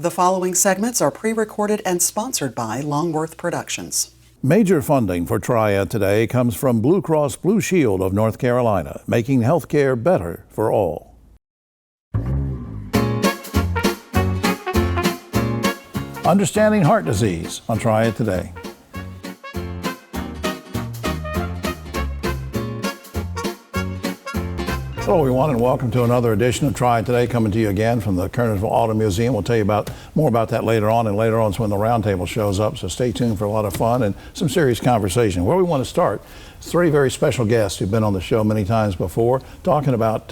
The following segments are pre-recorded and sponsored by Longworth Productions. Major funding for Triad Today comes from Blue Cross Blue Shield of North Carolina, making healthcare better for all. Understanding heart disease on Triad Today. Hello everyone, and welcome to another edition of Triad Today, coming to you again from the Kernersville Auto Museum. We'll tell you more about that later on, and later on is when the roundtable shows up, so stay tuned for a lot of fun and some serious conversation. Where we want to start, three very special guests who've been on the show many times before, talking about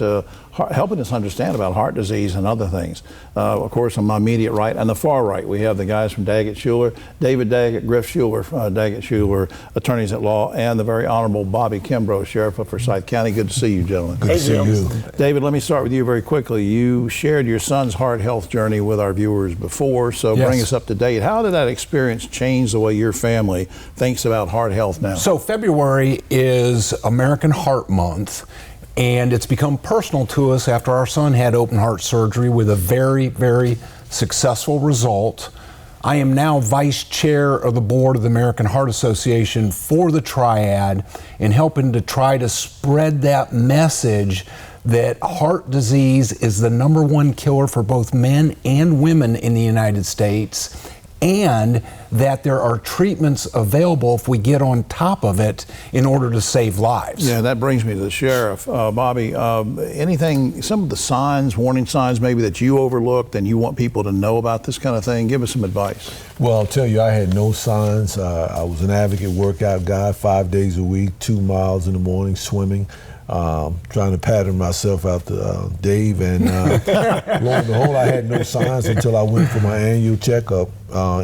helping us understand about heart disease and other things. Of course, on my immediate right and the far right, we have the guys from Daggett Shuler, David Daggett, Griff Shuler, Daggett Shuler, attorneys at law, and the very Honorable Bobby Kimbrough, Sheriff of Forsyth County. Good to see you, gentlemen. Good to see you. David, let me start with you very quickly. You shared your son's heart health journey with our viewers before, so Yes. Bring us up to date. How did that experience change the way your family thinks about heart health now? So February is American Heart Month, and it's become personal to us after our son had open heart surgery with a very, very successful result. I am now vice chair of the board of the American Heart Association for the Triad, and helping to try to spread that message that heart disease is the #1 killer for both men and women in the United States, and that there are treatments available if we get on top of it in order to save lives. Yeah, that brings me to the sheriff. Bobby, anything, some of the signs, warning signs maybe that you overlooked and you want people to know about this kind of thing? Give us some advice. Well, I'll tell you, I had no signs. I was an advocate workout guy 5 days a week, 2 miles in the morning, swimming. Trying to pattern myself after Dave, and lo and behold, I had no signs until I went for my annual checkup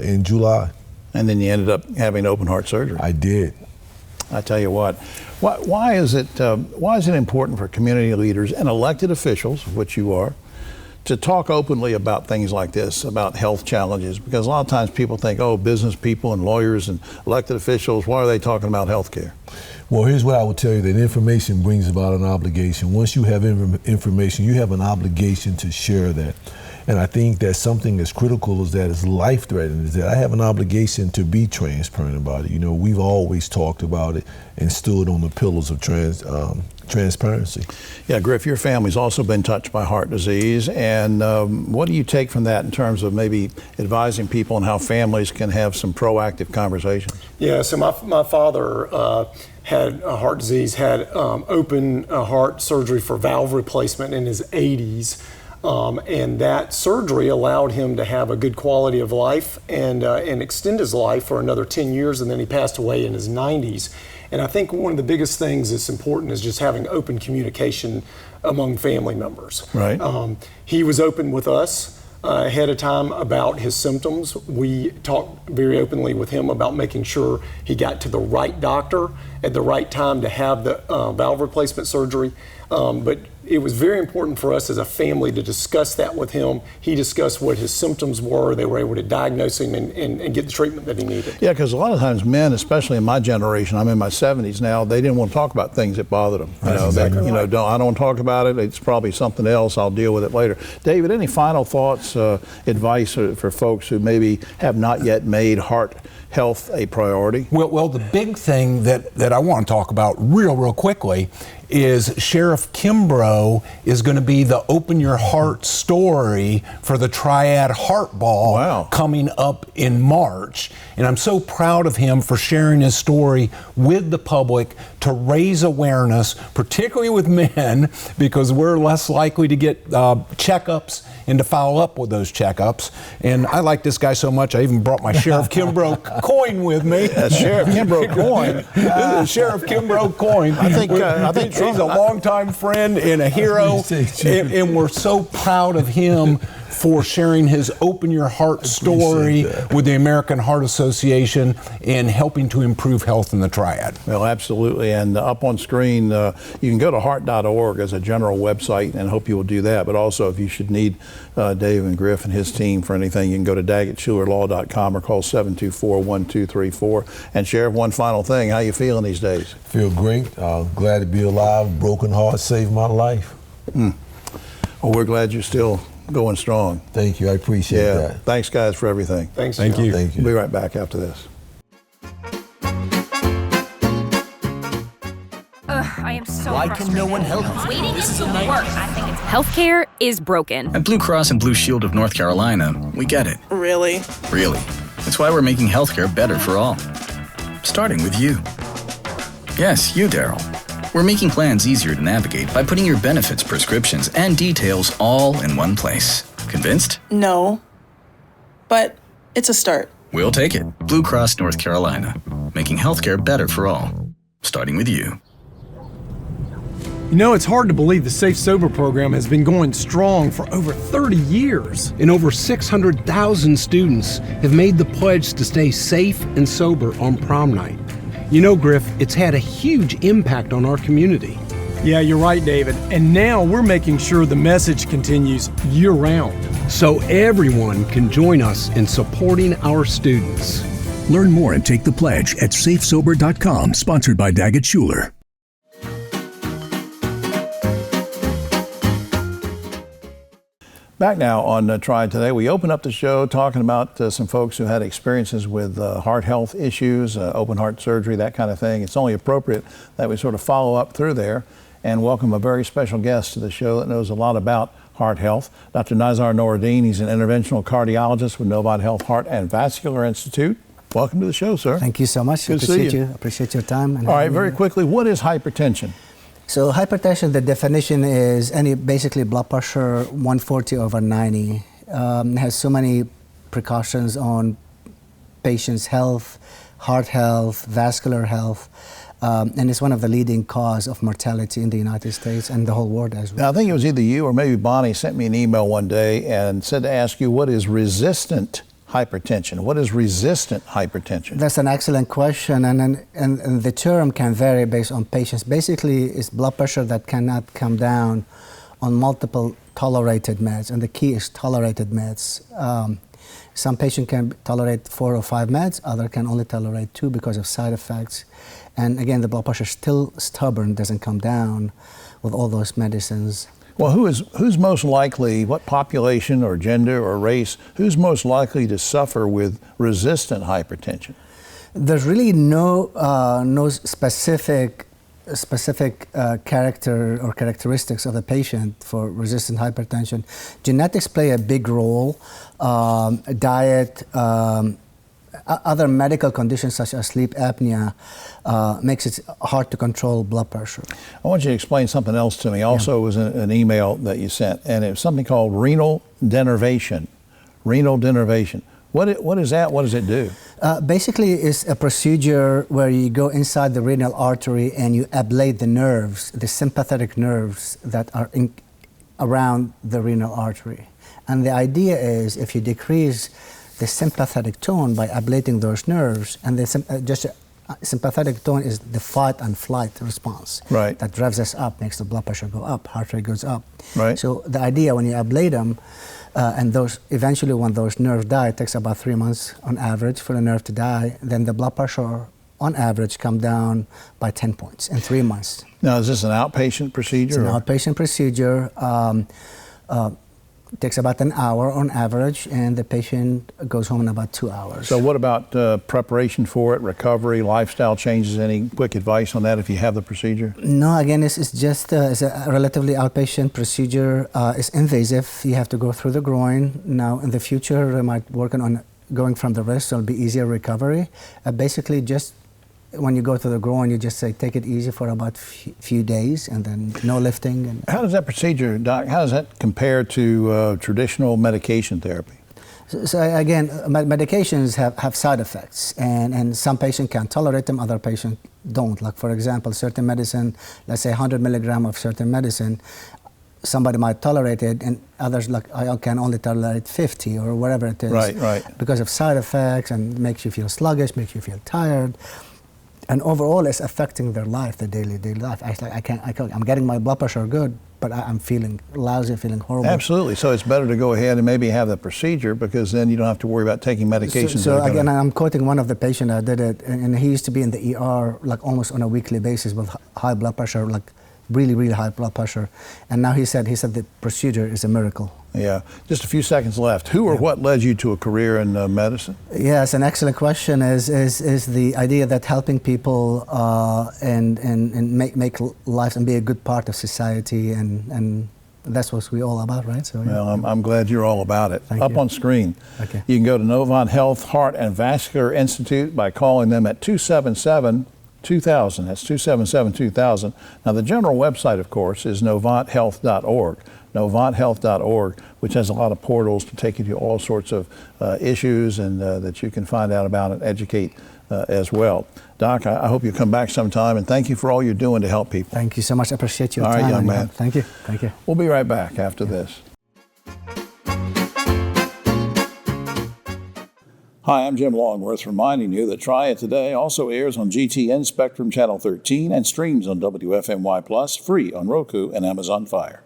in July. And then you ended up having open heart surgery. I did. I tell you what, why is it important for community leaders and elected officials, which you are, to talk openly about things like this, about health challenges? Because a lot of times people think, oh, business people and lawyers and elected officials, why are they talking about health care? Well, here's what I would tell you, that information brings about an obligation. Once you have information, you have an obligation to share that. And I think that something as critical as that, is life-threatening, is that I have an obligation to be transparent about it. You know, we've always talked about it and stood on the pillars of transparency. Yeah, Griff, your family's also been touched by heart disease, and what do you take from that in terms of maybe advising people on how families can have some proactive conversations? Yeah, so my father had heart disease, had open heart surgery for valve replacement in his 80s. And that surgery allowed him to have a good quality of life and extend his life for another 10 years, and then he passed away in his 90s. And I think one of the biggest things that's important is just having open communication among family members. Right. He was open with us ahead of time about his symptoms. We talked very openly with him about making sure he got to the right doctor at the right time to have the valve replacement surgery. But it was very important for us as a family to discuss that with him. He discussed what his symptoms were. They were able to diagnose him and get the treatment that he needed. Yeah, because a lot of times men, especially in my generation, I'm in my 70s now, they didn't want to talk about things that bothered them. That's exactly right. I don't want to talk about it. It's probably something else. I'll deal with it later. David, any final thoughts, advice for folks who maybe have not yet made heart health a priority? Well, the big thing that I want to talk about real quickly is Sheriff Kimbrough is going to be the Open Your Heart story for the Triad Heart Ball coming up in March. And I'm so proud of him for sharing his story with the public to raise awareness, particularly with men, because we're less likely to get checkups and to follow up with those checkups. And I like this guy so much, I even brought my Sheriff Kimbrough coin with me. Sheriff Kimbrough coin. Sheriff Kimbrough coin. I think he's a longtime friend and a hero, and we're so proud of him for sharing his Open Your Heart story with the American Heart Association and helping to improve health in the Triad. Well, absolutely. And up on screen, you can go to heart.org as a general website, and hope you will do that. But also, if you should need Dave and Griff and his team for anything, you can go to daggettshulerlaw.com or call 724-1234. And Sheriff, one final thing, how you feeling these days? Feel great. Glad to be alive. Broken heart saved my life. Well, we're glad you're still going strong. Thank you. I appreciate that. Thanks, guys, for everything. Thanks, Thank John. you. Thank you. We'll be right back after this. I am so Why frustrated. can no one help me? Waiting is work. I think it's healthcare is broken. At Blue Cross and Blue Shield of North Carolina, we get it. Really? Really. That's why we're making healthcare better for all. Starting with you. Yes, you, Daryl. We're making plans easier to navigate by putting your benefits, prescriptions, and details all in one place. Convinced? No. But it's a start. We'll take it. Blue Cross North Carolina. Making healthcare better for all. Starting with you. You know, it's hard to believe the Safe Sober program has been going strong for over 30 years. And over 600,000 students have made the pledge to stay safe and sober on prom night. You know, Griff, it's had a huge impact on our community. Yeah, you're right, David. And now we're making sure the message continues year-round. So everyone can join us in supporting our students. Learn more and take the pledge at safesober.com, sponsored by Daggett Schuler. Back now on Triad Today. We open up the show talking about some folks who had experiences with heart health issues, open heart surgery, that kind of thing. It's only appropriate that we sort of follow up through there and welcome a very special guest to the show that knows a lot about heart health. Dr. Nizar Noureddin, he's an interventional cardiologist with Novant Health Heart and Vascular Institute. Welcome to the show, sir. Thank you so much. Good to see you. Appreciate your time. All right, very quickly, what is hypertension? So hypertension, the definition is basically blood pressure 140/90. Has so many precautions on patients' health, heart health, vascular health, and it's one of the leading cause of mortality in the United States and the whole world as well. Now, I think it was either you or maybe Bonnie sent me an email one day and said to ask you, what is resistant hypertension? What is resistant hypertension? That's an excellent question, and the term can vary based on patients. Basically, it's blood pressure that cannot come down on multiple tolerated meds, and the key is tolerated meds. Some patients can tolerate 4 or 5 meds, others can only tolerate 2 because of side effects. And again, the blood pressure is still stubborn, doesn't come down with all those medicines. Well, who's most likely, what population or gender or race, who's most likely to suffer with resistant hypertension? There's really no specific character or characteristics of the patient for resistant hypertension. Genetics play a big role. Diet, other medical conditions such as sleep apnea makes it hard to control blood pressure. I want you to explain something else to me. Also, it was an email that you sent, and it was something called renal denervation. Renal denervation. What is that? What does it do? Basically, it's a procedure where you go inside the renal artery and you ablate the nerves, the sympathetic nerves that are around the renal artery. And the idea is if you decrease the sympathetic tone by ablating those nerves, and sympathetic tone is the fight and flight response. Right. That revs us up, makes the blood pressure go up, heart rate goes up. Right. So the idea when you ablate them, and eventually when those nerves die, it takes about 3 months on average for a nerve to die, then the blood pressure on average come down by 10 points in 3 months. Now, is this an outpatient procedure? It's an outpatient procedure. It takes about an hour on average, and the patient goes home in about 2 hours. So what about preparation for it, recovery, lifestyle changes? Any quick advice on that if you have the procedure? No, again, it's just it's a relatively outpatient procedure. It's invasive. You have to go through the groin. Now, in the future, I might work on going from the wrist, so it'll be easier recovery. Basically, just when you go to the groin, you just say take it easy for about few days, and then no lifting. And how does that procedure, Doc, how does that compare to traditional medication therapy? So again, medications have side effects, and some patients can tolerate them, other patients don't. Like for example, certain medicine, let's say 100 milligram of certain medicine, somebody might tolerate it, and others like I can only tolerate 50 or whatever it is. Right. Because of side effects, and makes you feel sluggish, makes you feel tired. And overall, it's affecting their life, their daily life. I'm getting my blood pressure good, but I'm feeling lousy, feeling horrible. Absolutely. So it's better to go ahead and maybe have the procedure, because then you don't have to worry about taking medications. So again, I'm quoting one of the patients that did it, and he used to be in the ER like almost on a weekly basis with high blood pressure, like really, really high blood pressure. And now he said the procedure is a miracle. Yeah, just a few seconds left. Who or what led you to a career in medicine? Yes, an excellent question is the idea that helping people and make lives and be a good part of society, and that's what we're all about, right? So, yeah. Well, I'm glad you're all about it. Thank Up you. on screen. Okay. You can go to Novant Health Heart and Vascular Institute by calling them at 277-2000. That's 277-2000. Now, the general website, of course, is novanthealth.org. novanthealth.org, which has a lot of portals to take you to all sorts of issues and that you can find out about and educate as well. Doc, I hope you come back sometime, and thank you for all you're doing to help people. Thank you so much. I appreciate your All time. right, young and your man. help. Thank you. Thank you. We'll be right back after this. Hi, I'm Jim Longworth, reminding you that Try It Today also airs on GTN Spectrum Channel 13 and streams on WFMY Plus, free on Roku and Amazon Fire.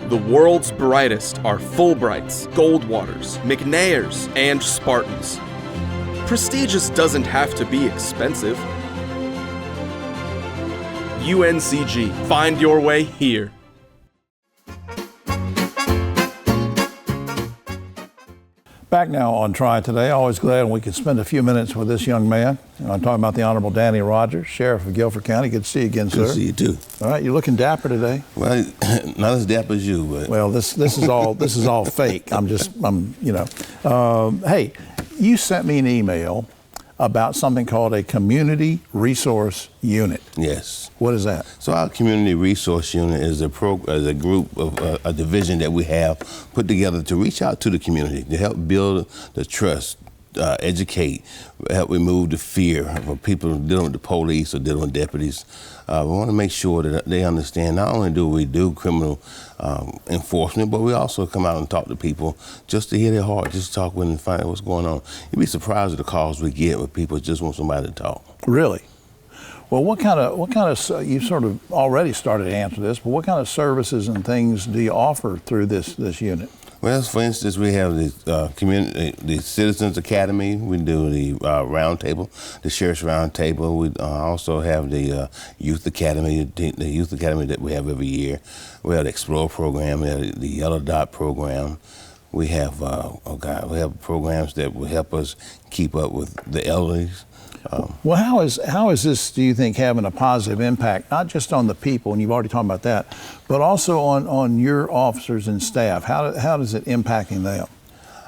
The world's brightest are Fulbrights, Goldwaters, McNairs, and Spartans. Prestigious doesn't have to be expensive. UNCG, find your way here. Back now on Try It Today. Always glad we could spend a few minutes with this young man. I'm talking about the Honorable Danny Rogers, Sheriff of Guilford County. Good to see you again, sir. Good to see you too. All right, you're looking dapper today. Well, not as dapper as you, but well, this is all fake. Hey, you sent me an email about something called a community resource unit. Yes. What is that? So our community resource unit is a group of a division that we have put together to reach out to the community to help build the trust, educate, help remove the fear of people dealing with the police or dealing with deputies. We want to make sure that they understand not only do we do criminal enforcement, but we also come out and talk to people just to hear their heart, just to talk with them and find out what's going on. You'd be surprised at the calls we get where people just want somebody to talk. Really? Well, what kind of you sort of already started to answer this, but what kind of services and things do you offer through this unit? Well, for instance, we have the Citizens Academy. We do the roundtable, the Sheriff's Roundtable. We also have the Youth Academy, the Youth Academy that we have every year. We have the Explore program. We have the Yellow Dot program. We have we have programs that will help us keep up with the elderly. Well, how is this, do you think, having a positive impact, not just on the people, and you've already talked about that, but also on your officers and staff? How is it impacting them?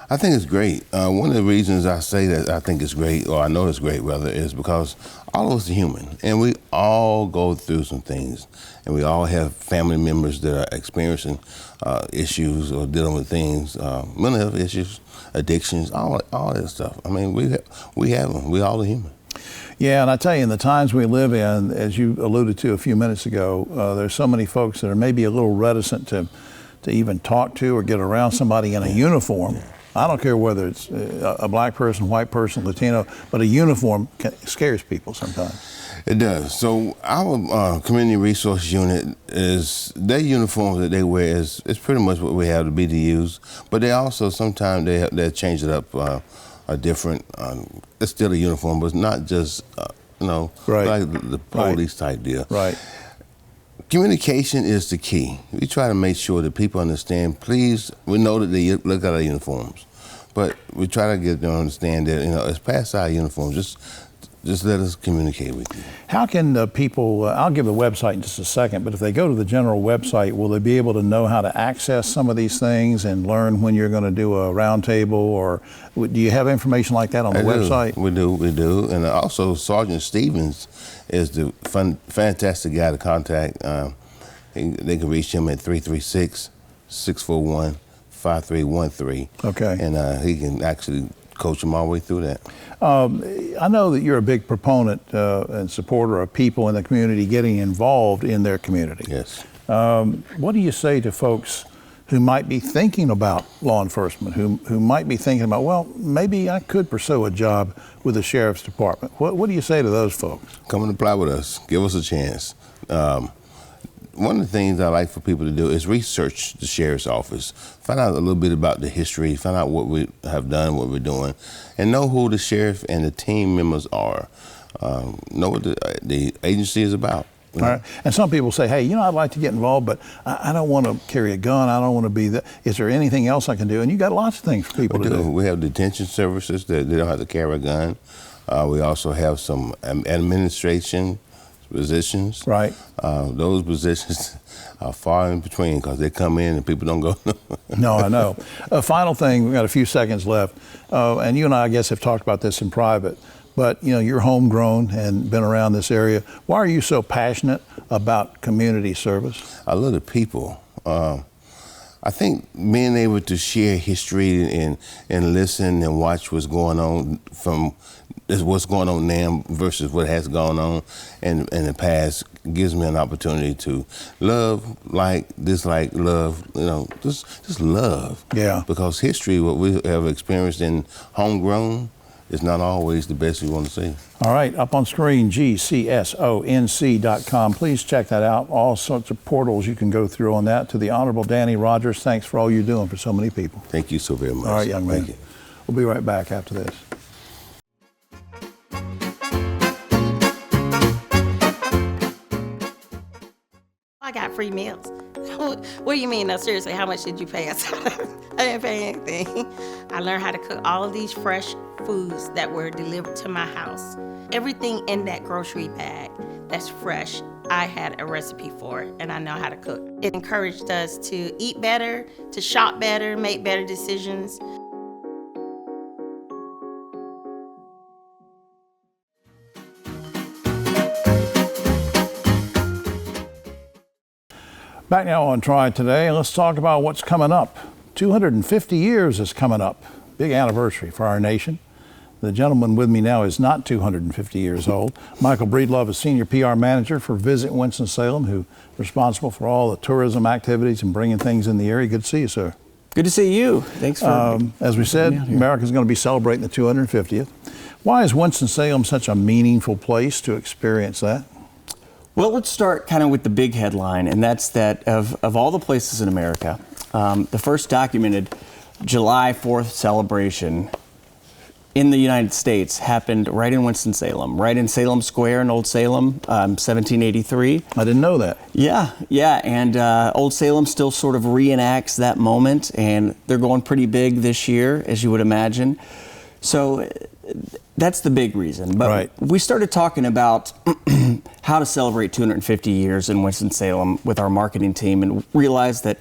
I think it's great. One of the reasons I say that I think it's great, or I know it's great rather, is because all of us are human, and we all go through some things, and we all have family members that are experiencing issues or dealing with things, mental health issues, addictions, all that stuff. I mean, we have them. We all are human. Yeah, and I tell you, in the times we live in, as you alluded to a few minutes ago, there's so many folks that are maybe a little reticent to even talk to or get around somebody in a uniform. I don't care whether it's a black person, white person, Latino, but a uniform scares people sometimes. It does. So our community resource unit is, their uniforms that they wear is pretty much what we have the BDUs, but they also sometimes they change it up. Are different. It's still a uniform, but it's not just right. like the police type deal. Right. Communication is the key. We try to make sure that people understand. Please, we know that they look at our uniforms, but we try to get them to understand that it's past our uniforms. Just let us communicate with you. How can people, I'll give the website in just a second, but if they go to the general website, will they be able to know how to access some of these things and learn when you're going to do a roundtable, or do you have information like that on the website? We do. And also Sergeant Stevens is the fantastic guy to contact. They can reach him at 336-641-5313. Okay. And he can actually coach them all the way through that. I know that you're a big proponent and supporter of people in the community getting involved in their community. Yes. What do you say to folks who might be thinking about law enforcement, who might be thinking about, well, maybe I could pursue a job with the Sheriff's Department? What do you say to those folks? Come and apply with us. Give us a chance. One of the things I like for people to do is research the Sheriff's Office, find out a little bit about the history, find out what we have done, what we're doing, and know who the Sheriff and the team members are. Know what the agency is about. All right. And some people say, hey, I'd like to get involved, but I don't want to carry a gun. I don't want to be that. Is there anything else I can do? And you got lots of things for people to do. We have detention services that they don't have to carry a gun. We also have some administration positions. Right. Those positions are far in between because they come in and people don't go. No, I know. Final thing, we've got a few seconds left. And you and I guess, have talked about this in private. But, you're homegrown and been around this area. Why are you so passionate about community service? I love the people. I think being able to share history and listen and watch what's going on what's going on now versus what has gone on in the past gives me an opportunity to love, dislike, love, just love. Yeah. Because history, what we have experienced in homegrown, is not always the best we want to see. All right, up on screen, gcsonc.com. Please check that out. All sorts of portals you can go through on that. To the Honorable Danny Rogers, thanks for all you're doing for so many people. Thank you so very much. All right, young man. Thank you. We'll be right back after this. I got free meals. What do you mean? No, seriously, how much did you pay us? I didn't pay anything. I learned how to cook all of these fresh foods that were delivered to my house. Everything in that grocery bag that's fresh, I had a recipe for it, and I know how to cook. It encouraged us to eat better, to shop better, make better decisions. Back now on Try Today, let's talk about what's coming up. 250 years is coming up. Big anniversary for our nation. The gentleman with me now is not 250 years old. Michael Breedlove is Senior PR Manager for Visit Winston-Salem, who's responsible for all the tourism activities and bringing things in the area. Good to see you, sir. Good to see you. Thanks for as we said, America's going to be celebrating the 250th. Why is Winston-Salem such a meaningful place to experience that? Well, let's start kind of with the big headline, and that's that of all the places in America, the first documented July 4th celebration in the United States happened right in Winston-Salem, right in Salem Square in Old Salem, 1783. I didn't know that. Yeah, and Old Salem still sort of reenacts that moment, and they're going pretty big this year, as you would imagine. So that's the big reason. But we started talking about how to celebrate 250 years in Winston-Salem with our marketing team and realized that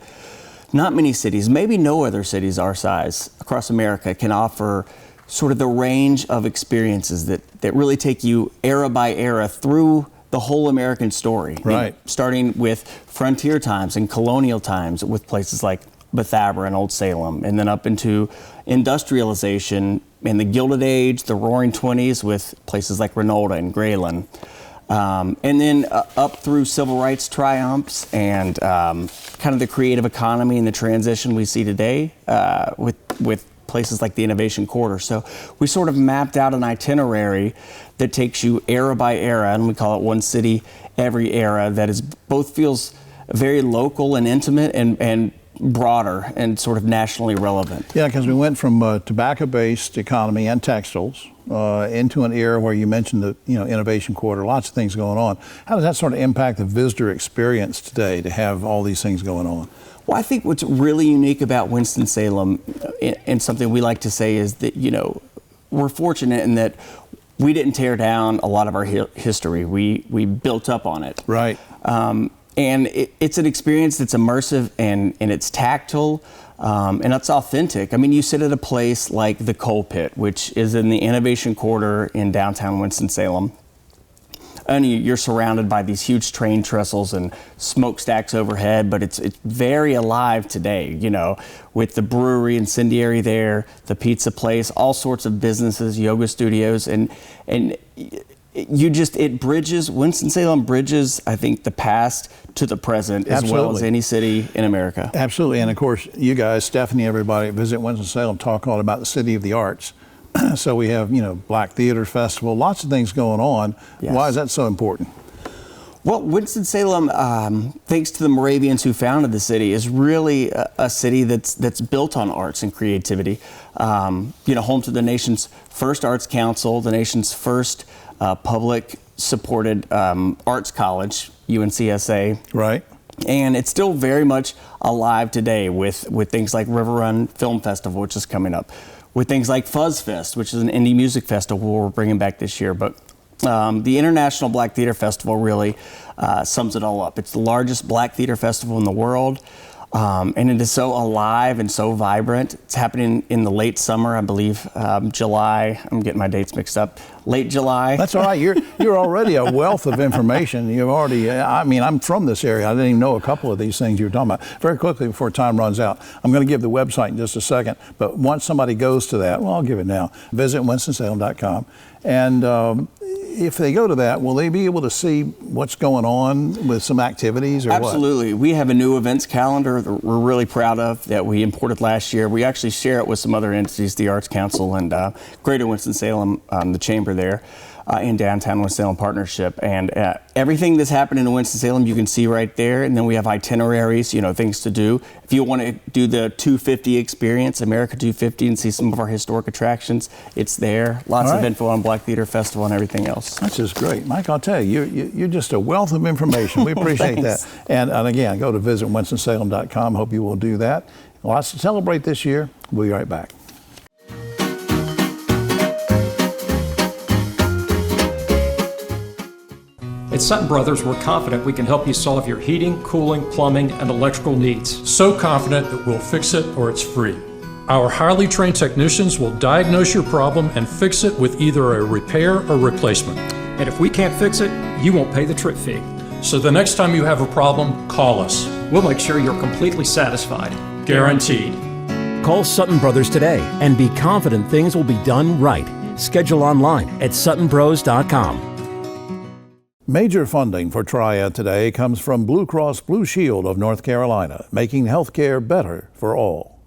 not many cities, maybe no other cities our size across America, can offer sort of the range of experiences that really take you era by era through the whole American story. Right. Starting with frontier times and colonial times with places like Bethabara and Old Salem, and then up into industrialization in the Gilded Age, the Roaring '20s with places like Renolda and Grayland. And then up through civil rights triumphs and kind of the creative economy and the transition we see today with places like the Innovation Quarter. So we sort of mapped out an itinerary that takes you era by era, and we call it One City Every Era, that is both feels very local and intimate and broader and sort of nationally relevant. Yeah, because we went from tobacco-based economy and textiles into an era where you mentioned the Innovation Quarter, lots of things going on. How does that sort of impact the visitor experience today to have all these things going on? Well, I think what's really unique about Winston-Salem, and something we like to say, is that, we're fortunate in that we didn't tear down a lot of our history. We built up on it. Right. And it's an experience that's immersive and it's tactile and it's authentic. I mean, you sit at a place like the Coal Pit, which is in the Innovation Quarter in downtown Winston-Salem, and you're surrounded by these huge train trestles and smokestacks overhead, but it's very alive today, with the brewery incendiary there, the pizza place, all sorts of businesses, yoga studios, and Winston-Salem bridges, I think, the past to the present as well as any city in America. Absolutely, and of course, you guys, Stephanie, everybody, Visit Winston-Salem, talk all about the City of the Arts. So we have, Black Theater Festival, lots of things going on. Yes. Why is that so important? Well, Winston-Salem, thanks to the Moravians who founded the city, is really a city that's built on arts and creativity. Home to the nation's first arts council, the nation's first public-supported arts college, UNCSA. Right. And it's still very much alive today with things like River Run Film Festival, which is coming up, with things like Fuzz Fest, which is an indie music festival we're bringing back this year. But the International Black Theater Festival really sums it all up. It's the largest black theater festival in the world, and it is so alive and so vibrant. It's happening in the late summer, I believe, July. I'm getting my dates mixed up. Late July. That's all right. You're already a wealth of information. You've already, I'm from this area. I didn't even know a couple of these things you were talking about. Very quickly before time runs out, I'm going to give the website in just a second, but once somebody goes to that, well, I'll give it now. Visit Winston-Salem.com. And if they go to that, will they be able to see what's going on with some activities or Absolutely. what? We have a new events calendar that we're really proud of that we imported last year. We actually share it with some other entities, the Arts Council and Greater Winston-Salem, the chamber there. In downtown Winston-Salem partnership, and everything that's happening in Winston-Salem you can see right there. And then we have itineraries, things to do. If you want to do the 250 experience, America 250, and see some of our historic attractions, it's there. Lots of info on Black Theater Festival and everything else. That's just great, Mike. I'll tell you, you're just a wealth of information. We appreciate that. And again, go to visit Winston-Salem.com. Hope you will do that. Lots to celebrate this year. We'll be right back. At Sutton Brothers, we're confident we can help you solve your heating, cooling, plumbing, and electrical needs. So confident that we'll fix it or it's free. Our highly trained technicians will diagnose your problem and fix it with either a repair or replacement. And if we can't fix it, you won't pay the trip fee. So the next time you have a problem, call us. We'll make sure you're completely satisfied. Guaranteed. Call Sutton Brothers today and be confident things will be done right. Schedule online at suttonbros.com. Major funding for Triad Today comes from Blue Cross Blue Shield of North Carolina, making health care better for all.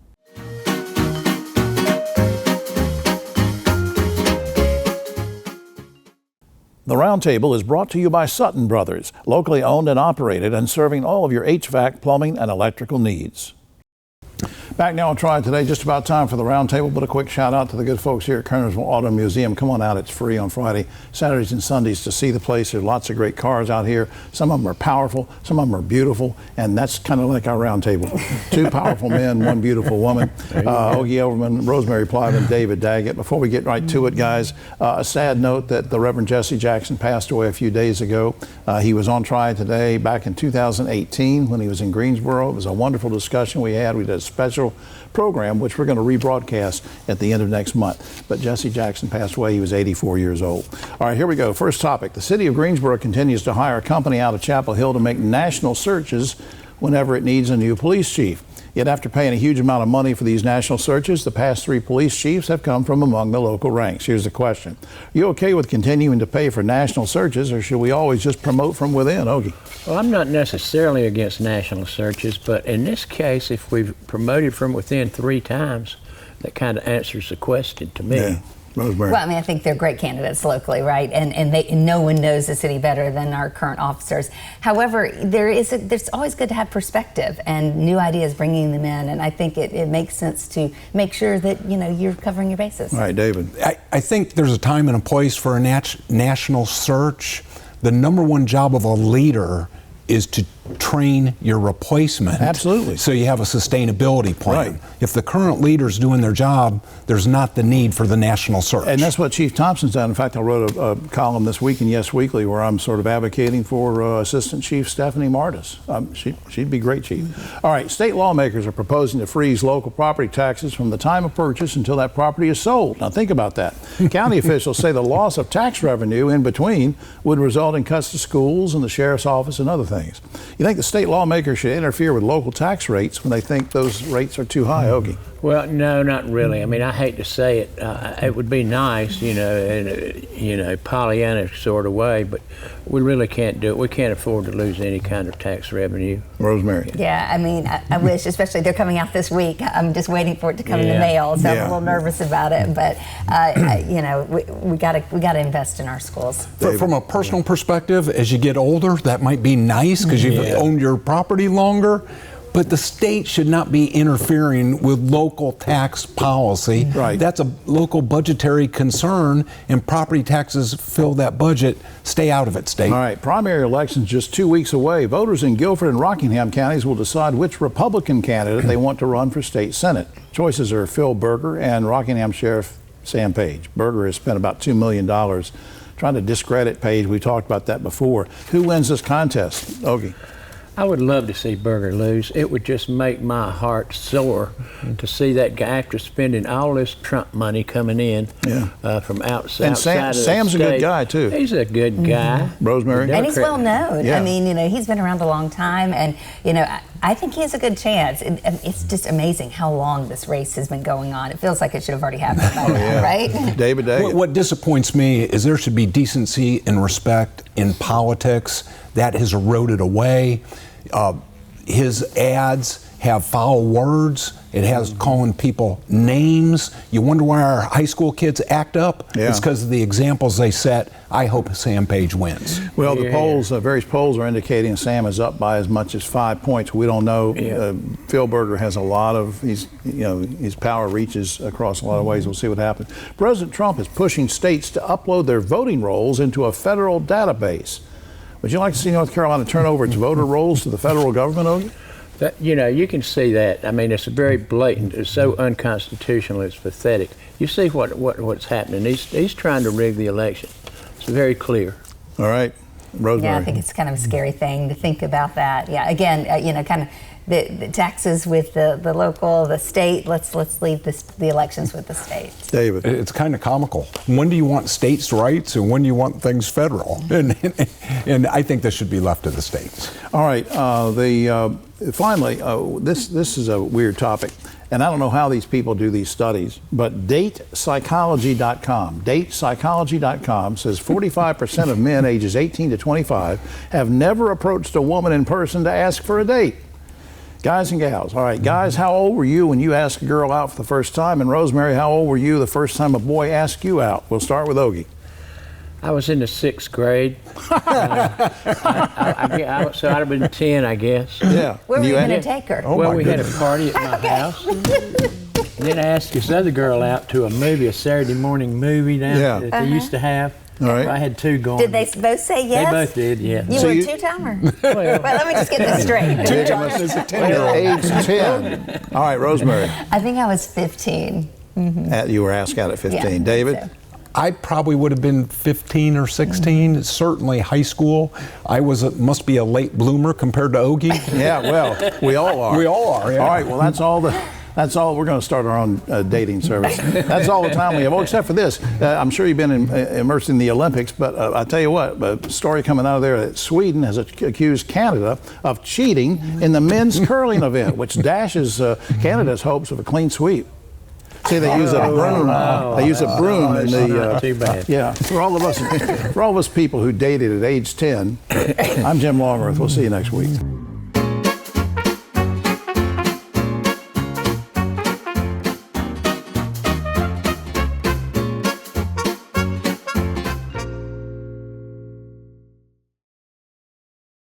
The Roundtable is brought to you by Sutton Brothers, locally owned and operated and serving all of your HVAC, plumbing, and electrical needs. Back now on Triad Today, just about time for the Roundtable, but a quick shout out to the good folks here at Kernersville Auto Museum. Come on out, it's free on Friday, Saturdays and Sundays to see the place. There's lots of great cars out here. Some of them are powerful, some of them are beautiful, and that's kind of like our Roundtable. Two powerful men, one beautiful woman. Ogie Elverman, Rosemary Plyman, David Daggett. Before we get right to it, guys, a sad note that the Reverend Jesse Jackson passed away a few days ago. He was on Triad Today back in 2018 when he was in Greensboro. It was a wonderful discussion we had. We did a special program, which we're going to rebroadcast at the end of next month. But Jesse Jackson passed away. He was 84 years old. All right, here we go. First topic. The city of Greensboro continues to hire a company out of Chapel Hill to make national searches whenever it needs a new police chief. Yet after paying a huge amount of money for these national searches, the past 3 police chiefs have come from among the local ranks. Here's the question. Are you okay with continuing to pay for national searches, or should we always just promote from within, Ogie? Well, I'm not necessarily against national searches, but in this case, if we've promoted from within 3 times, that kind of answers the question to me. Yeah. Rosemary. Well, I think they're great candidates locally, right? And no one knows the city better than our current officers. However, there's always good to have perspective and new ideas, bringing them in. And I think it makes sense to make sure that you're covering your bases. All right, David. I think there's a time and a place for a national search. The number one job of a leader is to train your replacement. Absolutely. So you have a sustainability plan. Right. If the current leader's doing their job, there's not the need for the national search. And that's what Chief Thompson's done. In fact, I wrote a column this week in Yes Weekly where I'm sort of advocating for Assistant Chief Stephanie Martis. She'd be great chief. All right, state lawmakers are proposing to freeze local property taxes from the time of purchase until that property is sold. Now think about that. County officials say the loss of tax revenue in between would result in cuts to schools and the sheriff's office and other things. You think the state lawmakers should interfere with local tax rates when they think those rates are too high, Ogie? Well, no, not really. I mean, I hate to say it. It would be nice, in a Pollyanna sort of way, but We really can't do it. We can't afford to lose any kind of tax revenue. Rosemary. Yeah, I mean, I wish, especially they're coming out this week. I'm just waiting for it to come in the mail, so I'm a little nervous about it. But you know, we gotta invest in our schools. From a personal perspective, as you get older, that might be nice because you've owned your property longer. But the state should not be interfering with local tax policy. Right. That's a local budgetary concern, and property taxes fill that budget. Stay out of it, state. All right, primary elections just 2 weeks away. Voters in Guilford and Rockingham counties will decide which Republican candidate they want to run for state senate. Choices are Phil Berger and Rockingham Sheriff Sam Page. Berger has spent about $2 million trying to discredit Page. We talked about that before. Who wins this contest? Ogie. I would love to see Berger lose. It would just make my heart sore to see that guy after spending all this Trump money coming in from outside. And Sam's a good guy too. He's a good guy. Rosemary. And he's well known. Yeah. I mean, you know, he's been around a long time, and you know, I think he has a good chance. It's just amazing how long this race has been going on. It feels like it should have already happened by now, right? David Day. What disappoints me is there should be decency and respect in politics. That has eroded away. His ads have foul words. It has calling people names. You wonder why our high school kids act up? Yeah. It's because of the examples they set. I hope Sam Page wins. Well, the polls, various polls are indicating Sam is up by as much as 5 points. We don't know. Phil Berger has a lot of, his power reaches across a lot of ways. We'll see what happens. President Trump is pushing states to upload their voting rolls into a federal database. Would you like to see North Carolina turn over its voter rolls to the federal government, Ogie? You know, you can see that. I mean, it's very blatant. It's so unconstitutional. It's pathetic. You see what's happening. He's trying to rig the election. It's very clear. All right, Rosemary. Yeah, I think it's kind of a scary thing to think about that. Yeah, again, you know, kind of the taxes with the local, the state. Let's leave the elections with the states. David. It's kind of comical. When do you want states' rights and when do you want things federal? And I think this should be left to the states. All right. Finally, this is a weird topic, and I don't know how these people do these studies, but datepsychology.com says 45% of men ages 18 to 25 have never approached a woman in person to ask for a date. Guys and gals. All right, guys, how old were you when you asked a girl out for the first time? And Rosemary, how old were you the first time a boy asked you out? We'll start with Ogie. I was in the 6th grade. So I'd have been 10, I guess. Yeah. Where were you going to take her? Well, we had a party at my house. And then I asked this other girl out to a movie, a Saturday morning movie down that they used to have. All right. I had 2 going. Did they both say yes? They both did, yeah. You were a two-timer? Well, let me just get this straight. Age 10. All right, Rosemary. I think I was 15. Mm-hmm. You were asked out at 15. Yeah, David? so. I probably would have been 15 or 16, certainly high school. I must be a late bloomer compared to Ogie. Yeah, well, we all are. We all are, yeah. All right, well, that's all. We're going to start our own dating service. That's all the time we have. Oh, except for this. I'm sure you've been immersed in the Olympics, but I'll tell you what, a story coming out of there that Sweden has accused Canada of cheating in the men's curling event, which dashes Canada's hopes of a clean sweep. See, they use a broom. They use a broom in the. Too bad. Yeah, for all of us people who dated at age 10. I'm Jim Longworth. We'll see you next week.